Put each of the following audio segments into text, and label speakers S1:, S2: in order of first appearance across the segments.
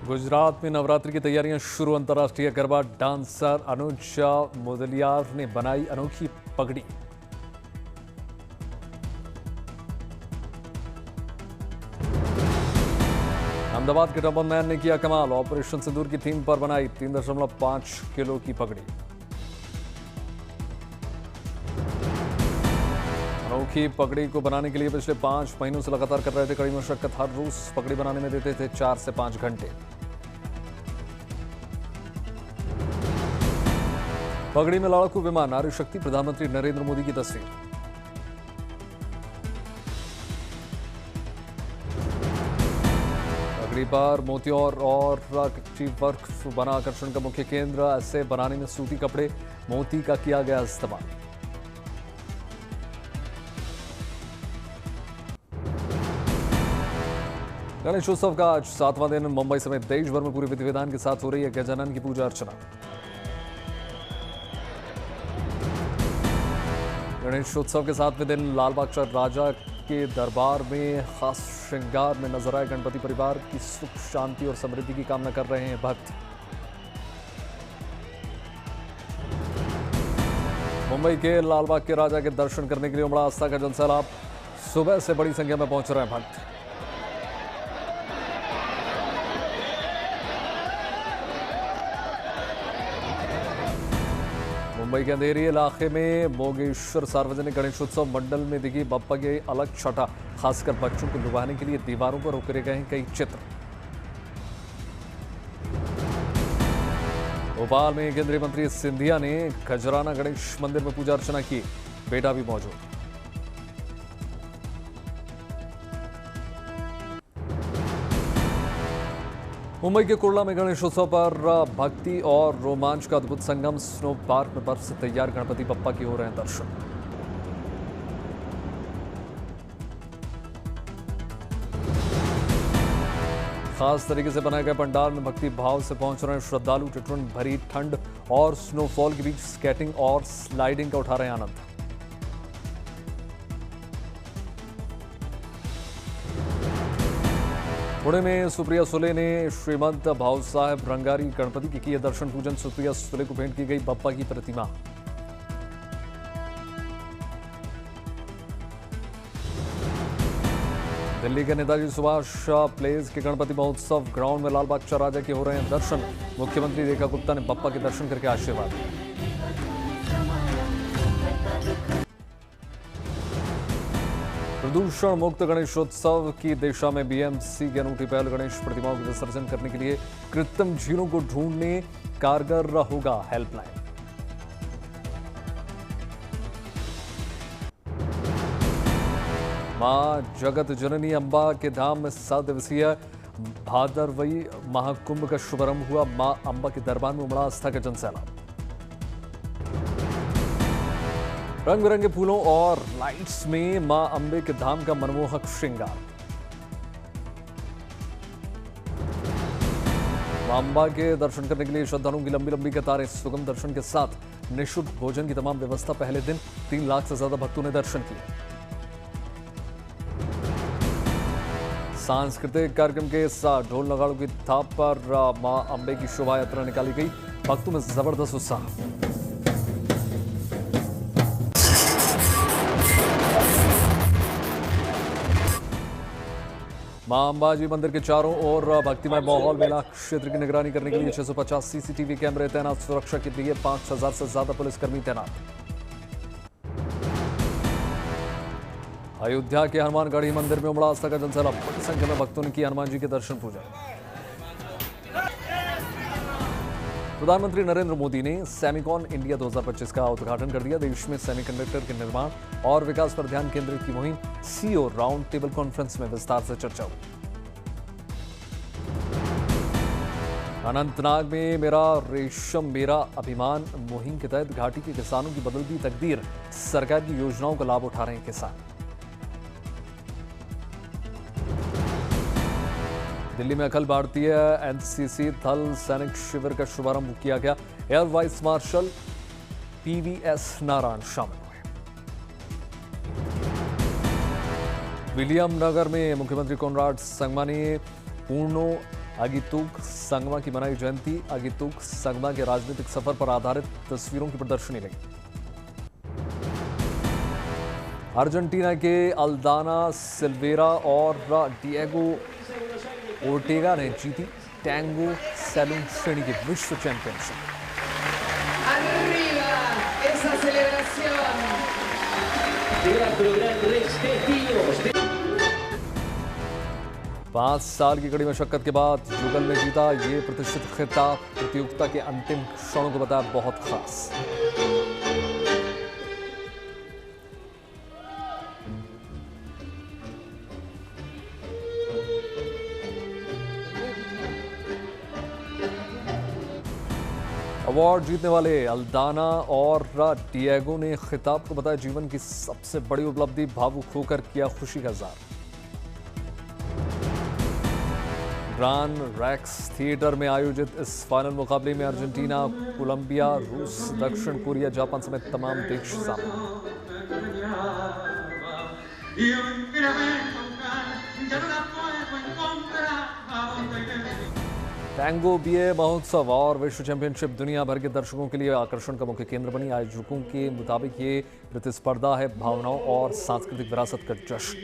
S1: गुजरात में नवरात्रि की तैयारियां शुरू। अंतर्राष्ट्रीय गरबा डांसर अनुज मुदलियार ने बनाई अनोखी पगड़ी। अहमदाबाद के डबल मैन ने किया कमाल। ऑपरेशन सिंदूर की थीम पर बनाई 3.5 किलो की पगड़ी। अनोखी पगड़ी को बनाने के लिए पिछले 5 महीनों से लगातार कर रहे थे कड़ी मशक्कत। हर रोज पगड़ी बनाने में देते थे 4 से 5 घंटे। पगड़ी में लड़ाकू विमान, नारी शक्ति, प्रधानमंत्री नरेंद्र मोदी की तस्वीर। पगड़ी पर मोतियों और वर्क बना आकर्षण का मुख्य केंद्र। ऐसे बनाने में सूती कपड़े, मोती का किया गया इस्तेमाल। गणेशोत्सव का आज 7वां दिन। मुंबई समेत देश भर में पूरे विधि विधान के साथ हो रही है गजानन की पूजा अर्चना। गणेशोत्सव के 7वें दिन लालबाग राजा के दरबार में खास श्रृंगार में नजर आए गणपति। परिवार की सुख शांति और समृद्धि की कामना कर रहे हैं भक्त। मुंबई के लालबाग के राजा के दर्शन करने के लिए उमड़ा आस्था का जनसैलाब। सुबह से बड़ी संख्या में पहुंच रहे हैं भक्त। मुंबई के अंधेरी इलाके में मोगेश्वर सार्वजनिक गणेशोत्सव मंडल में दिखी बप्पा की अलग छटा। खासकर बच्चों को लुभाने के लिए दीवारों पर उकेरे गए हैं कई चित्र। भोपाल में केंद्रीय मंत्री सिंधिया ने खजराना गणेश मंदिर में पूजा अर्चना की। बेटा भी मौजूद। मुंबई के कुर्ला में गणेशोत्सव पर भक्ति और रोमांच का अद्भुत संगम। स्नो पार्क में बर्फ से तैयार गणपति बप्पा की हो रहे हैं दर्शन। खास तरीके से बनाए गए पंडाल में भक्ति भाव से पहुंच रहे हैं श्रद्धालु। टिटवन भरी ठंड और स्नोफॉल के बीच स्केटिंग और स्लाइडिंग का उठा रहे हैं आनंद। पुणे में सुप्रिया सुले ने श्रीमंत भाऊ साहब रंगारी गणपति की किए दर्शन पूजन। सुप्रिया सुले को भेंट की गई बप्पा की प्रतिमा। दिल्ली के नेताजी सुभाष प्लेस के गणपति महोत्सव ग्राउंड में लालबाग राजा के हो रहे हैं दर्शन। मुख्यमंत्री रेखा गुप्ता ने बप्पा के दर्शन करके आशीर्वाद दिया। प्रदूषण मुक्त गणेशोत्सव की दिशा में बीएमसी की अनूठी पहल। गणेश प्रतिमाओं के विसर्जन करने के लिए कृत्रिम झीलों को ढूंढने कारगर होगा हेल्पलाइन। मां जगत जननी अंबा के धाम में 7 दिवसीय भादरवई महाकुंभ का शुभारंभ हुआ। मां अंबा के दरबार में उमड़ा आस्था का जनसैलाब। रंग बिरंगे फूलों और लाइट्स में मां अंबे के धाम का मनमोहक श्रृंगार। मां अंबा के दर्शन करने के लिए श्रद्धालुओं की लंबी लंबी कतारें। सुगम दर्शन के साथ निःशुल्क भोजन की तमाम व्यवस्था। पहले दिन 3 लाख से ज्यादा भक्तों ने दर्शन किए। सांस्कृतिक कार्यक्रम के साथ ढोल नगाड़ों की थाप पर मां अंबे की शोभा यात्रा निकाली गई। भक्तों में जबरदस्त उत्साह। मां अंबाजी मंदिर के चारों ओर भक्तिमय माहौल। मेला क्षेत्र की निगरानी करने के लिए 650 सीसीटीवी कैमरे तैनात। सुरक्षा के लिए 5000 से ज्यादा पुलिसकर्मी तैनात। अयोध्या के हनुमानगढ़ी मंदिर में उमड़ा आस्था का जनसैलाब। बड़ी संख्या में भक्तों ने की हनुमान जी के दर्शन पूजा। प्रधानमंत्री नरेंद्र मोदी ने सेमिकॉन इंडिया 2025 का उद्घाटन कर दिया। देश में सेमीकंडक्टर के निर्माण और विकास पर ध्यान केंद्रित की मुहिम। सीईओ राउंड टेबल कॉन्फ्रेंस में विस्तार से चर्चा हुई। अनंतनाग में मेरा रेशम मेरा अभिमान मुहिम के तहत घाटी के किसानों की बदलती तकदीर। सरकार की योजनाओं का लाभ उठा रहे हैं किसान। दिल्ली में अखिल भारतीय एनसीसी थल सैनिक शिविर का शुभारंभ किया गया। Air vice marshal PVS Narayan शामिल हुए। विलियम नगर में मुख्यमंत्री कोनराड संगमा ने पूर्णो अगितुक संगमा की मनाई जयंती। अगितुक संगमा के राजनीतिक सफर पर आधारित तस्वीरों की प्रदर्शनी लगी। अर्जेंटीना के अल्दाना सिल्वेरा और डिएगो ओर्टेगा ने जीती टैंगो सैलून श्रेणी की विश्व championship.
S2: Arriva esa celebración
S3: Teatro Gran Rex de Tíos.
S1: 5 साल की कड़ी मशक्कत के बाद जुगल ने जीता ये प्रतिष्ठित खिताब। प्रतियोगिता के अंतिम क्षणों को बताया बहुत खास। अवार्ड जीतने वाले अल्दाना और डिएगो ने खिताब को बताया जीवन की सबसे बड़ी उपलब्धि। भावुक होकर किया खुशी का इज़हार। ग्रांड रैक्स थिएटर में आयोजित इस फाइनल मुकाबले में अर्जेंटीना, कोलंबिया, रूस, दक्षिण कोरिया, जापान समेत तमाम देश शामिल। टैंगो बीए महोत्सव और विश्व चैंपियनशिप दुनिया भर के दर्शकों के लिए आकर्षण का मुख्य केंद्र बनी। आयोजकों के मुताबिक ये प्रतिस्पर्धा है भावनाओं और सांस्कृतिक विरासत का जश्न।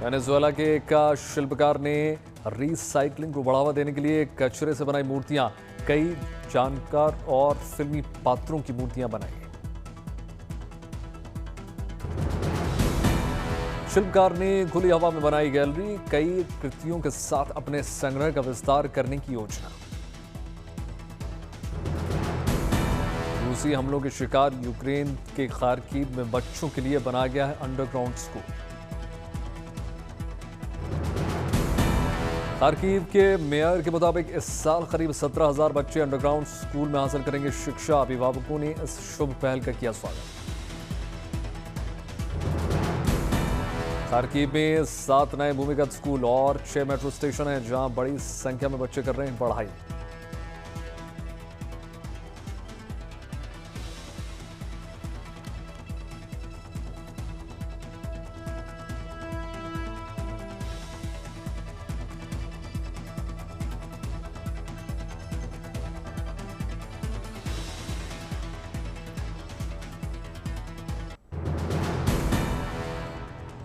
S1: वेनेजुएला के एक शिल्पकार ने रीसाइक्लिंग को बढ़ावा देने के लिए कचरे से बनाई मूर्तियां, कई जानकार और फिल्मी पात्रों की मूर्तियां बनाई। शिल्पकार ने खुली हवा में बनाई गैलरी, कई कृतियों के साथ अपने संग्रह का विस्तार करने की योजना। रूसी हमलों के शिकार यूक्रेन के खार्किव में बच्चों के लिए बनाया गया है अंडरग्राउंड स्कूल। खार्किव के मेयर के मुताबिक इस साल करीब 17,000 बच्चे अंडरग्राउंड स्कूल में हासिल करेंगे शिक्षा। अभिभावकों ने इस शुभ पहल का किया स्वागत। खार्किव में 7 नए भूमिगत स्कूल और 6 मेट्रो स्टेशन हैं जहां बड़ी संख्या में बच्चे कर रहे हैं पढ़ाई।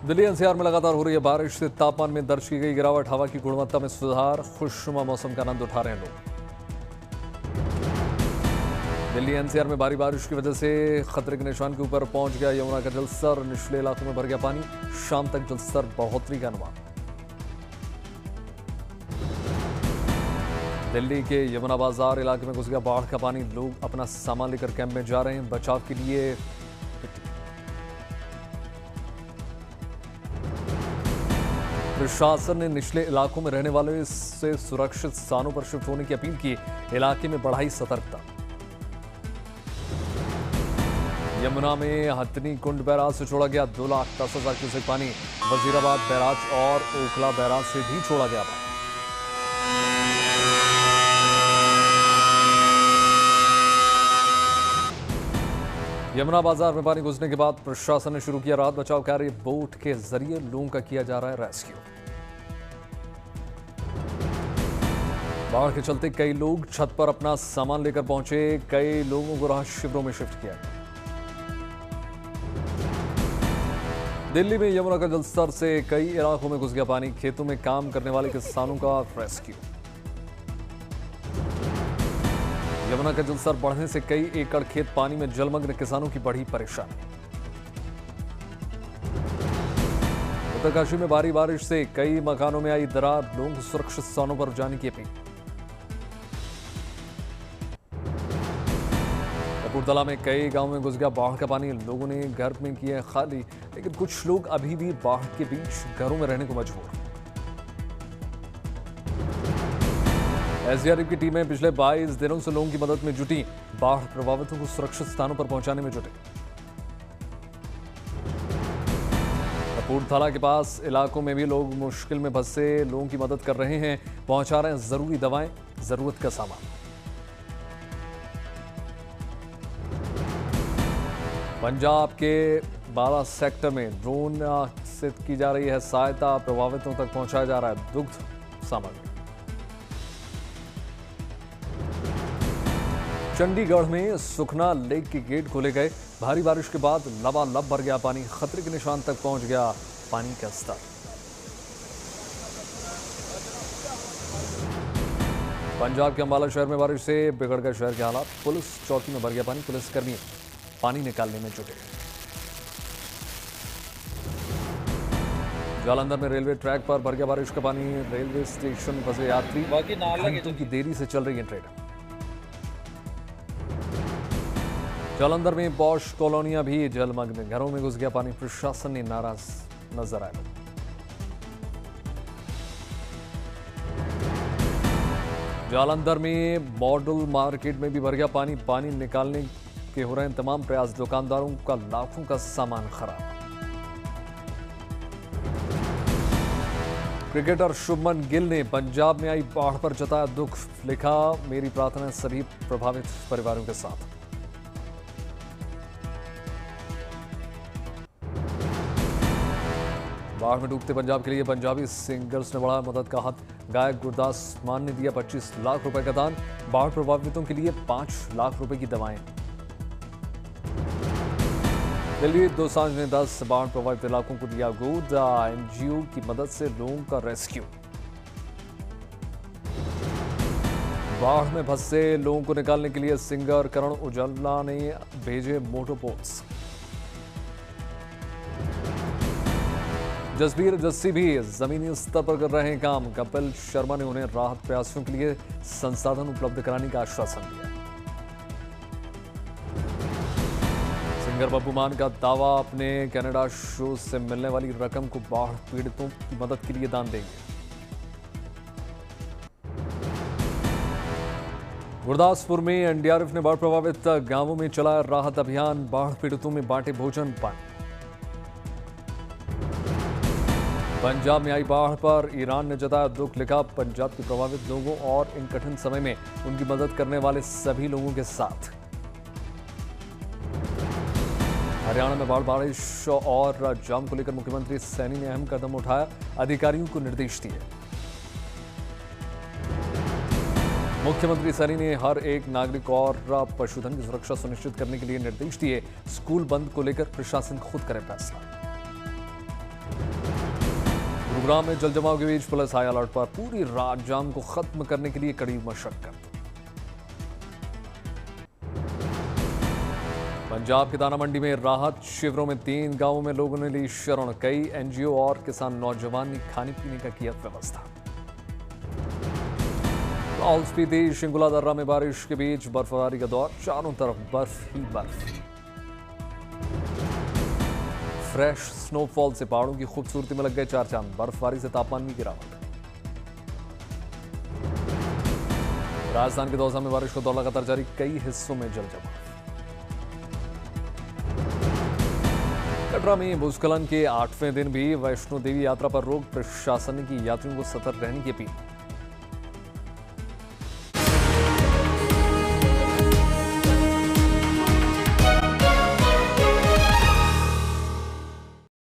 S1: दिल्ली एनसीआर में लगातार हो रही है बारिश से तापमान में दर्ज की गई गिरावट। हवा की गुणवत्ता में सुधार, खुशनुमा मौसम का आनंद उठा रहे हैं लोग। दिल्ली एनसीआर में भारी बारिश की वजह से खतरे के निशान के ऊपर पहुंच गया यमुना का जलस्तर। निचले इलाकों में भर गया पानी। शाम तक जलस्तर बढ़ोतरी का अनुमान। दिल्ली के यमुना बाजार इलाके में घुस गया बाढ़ का पानी। लोग अपना सामान लेकर कैंप में जा रहे हैं। बचाव के लिए प्रशासन ने निचले इलाकों में रहने वालों से सुरक्षित स्थानों पर शिफ्ट होने की अपील की। इलाके में बढ़ाई सतर्कता। यमुना में हथनी कुंड बैराज से छोड़ा गया 2,10,000 क्यूसेक पानी। वजीराबाद बैराज और ओखला बैराज से भी छोड़ा गया पानी। यमुना बाजार में पानी घुसने के बाद प्रशासन ने शुरू किया राहत बचाव कार्य। बोट के जरिए लोगों का किया जा रहा है रेस्क्यू। बाढ़ के चलते कई लोग छत पर अपना सामान लेकर पहुंचे। कई लोगों को राहत शिविरों में शिफ्ट किया। दिल्ली में यमुना का जलस्तर से कई इलाकों में घुस गया पानी। खेतों में काम करने वाले किसानों का रेस्क्यू। यमुना का जलस्तर बढ़ने से कई एकड़ खेत पानी में जलमग्न, किसानों की बढ़ी परेशानी। उत्तरकाशी में भारी बारिश से कई मकानों में आई दरार। लोगों को सुरक्षित स्थानों पर जाने की अपील। कपूरथला में कई गांवों में घुस गया बाढ़ का पानी। लोगों ने घर में किए खाली, लेकिन कुछ लोग अभी भी बाढ़ के बीच घरों में रहने को मजबूर। एसडीआरएफ की टीमें पिछले 22 दिनों से लोगों की मदद में जुटी। बाढ़ प्रभावितों को सुरक्षित स्थानों पर पहुंचाने में जुटे। कपूरथला के पास इलाकों में भी लोग मुश्किल में फंसे लोगों की मदद कर रहे हैं। पहुंचा रहे हैं जरूरी दवाएं, जरूरत का सामान। पंजाब के 12 सेक्टर में ड्रोन से की जा रही है सहायता, प्रभावितों तक पहुंचाया जा रहा है दुग्ध सामग्री। चंडीगढ़ में सुखना लेक के गेट खोले गए, भारी बारिश के बाद लबालब भर गया पानी, खतरे के निशान तक पहुंच गया पानी का स्तर। पंजाब के अंबाला शहर में बारिश से बिगड़ गए शहर के हालात, पुलिस चौकी में भर गया पानी, पुलिसकर्मी पानी निकालने में जुटे। जालंधर में रेलवे ट्रैक पर भर गया बारिश का पानी, रेलवे स्टेशन फंसे यात्री, घंटों की देरी से चल रही है ट्रेन। जालंधर में पॉश कॉलोनियां भी जलमग्न, घरों में घुस गया पानी, प्रशासन ने नाराज नजर आया। जालंधर में मॉडल मार्केट में भी भर गया पानी, पानी निकालने के हो रहे हैं तमाम प्रयास, दुकानदारों का लाखों का सामान खराब। क्रिकेटर शुभमन गिल ने पंजाब में आई बाढ़ पर जताया दुख, लिखा मेरी प्रार्थना सभी प्रभावित परिवारों के साथ। बाढ़ में डूबते पंजाब के लिए पंजाबी सिंगर्स ने बढ़ाया मदद का हाथ, गायक गुरदास मान ने दिया 25 लाख रुपए का दान, बाढ़ प्रभावितों के लिए 5 लाख रुपए की दवाएं। दिल्ली दोसांझ ने 10 बाढ़ प्रभावित इलाकों को दिया गोद, एनजीओ की मदद से लोगों का रेस्क्यू। बाढ़ में फंसे लोगों को निकालने के लिए सिंगर करण उजाला ने भेजे मोटरबोट्स। जसबीर जस्सी भी जमीनी स्तर पर कर रहे हैं काम, कपिल शर्मा ने उन्हें राहत प्रयासों के लिए संसाधन उपलब्ध कराने का आश्वासन दिया। सिंगर बब्बू मान का दावा, अपने कनाडा शो से मिलने वाली रकम को बाढ़ पीड़ितों की मदद के लिए दान देंगे। गुरदासपुर में एनडीआरएफ ने बाढ़ प्रभावित गांवों में चलाया राहत अभियान, बाढ़ पीड़ितों में बांटे भोजन पानी। पंजाब में आई बाढ़ पर ईरान ने जताया दुख, लिखा पंजाब के प्रभावित लोगों और इन कठिन समय में उनकी मदद करने वाले सभी लोगों के साथ। हरियाणा में बाढ़ बारिश और जाम को लेकर मुख्यमंत्री सैनी ने अहम कदम उठाया, अधिकारियों को निर्देश दिए। मुख्यमंत्री सैनी ने हर एक नागरिक और पशुधन की सुरक्षा सुनिश्चित करने के लिए निर्देश दिए, स्कूल बंद को लेकर प्रशासन खुद करे फैसला। गुरुग्राम में जल जमाव के बीच पुलिस हाई अलर्ट पर, पूरी रात जाम को खत्म करने के लिए कड़ी मशक्कत। पंजाब के दाना मंडी में राहत शिविरों में 3 गांवों में लोगों ने ली शरण, कई एनजीओ और किसान नौजवान ने खाने पीने का किया व्यवस्था। लाहौल स्पीति शिंगुला दर्रा में बारिश के बीच बर्फबारी का दौर, चारों तरफ बर्फ ही बर्फ। फ्रेश स्नोफॉल से पहाड़ों की खूबसूरती में लग गए 4 चांद, बर्फबारी से तापमान में गिरावट। राजस्थान के दौसा में बारिश का दौर लगातार जारी, कई हिस्सों में जल जमाव। कटरा में भूस्खलन के 8वें दिन भी वैष्णो देवी यात्रा पर रोक, प्रशासन की यात्रियों को सतर्क रहने की अपील।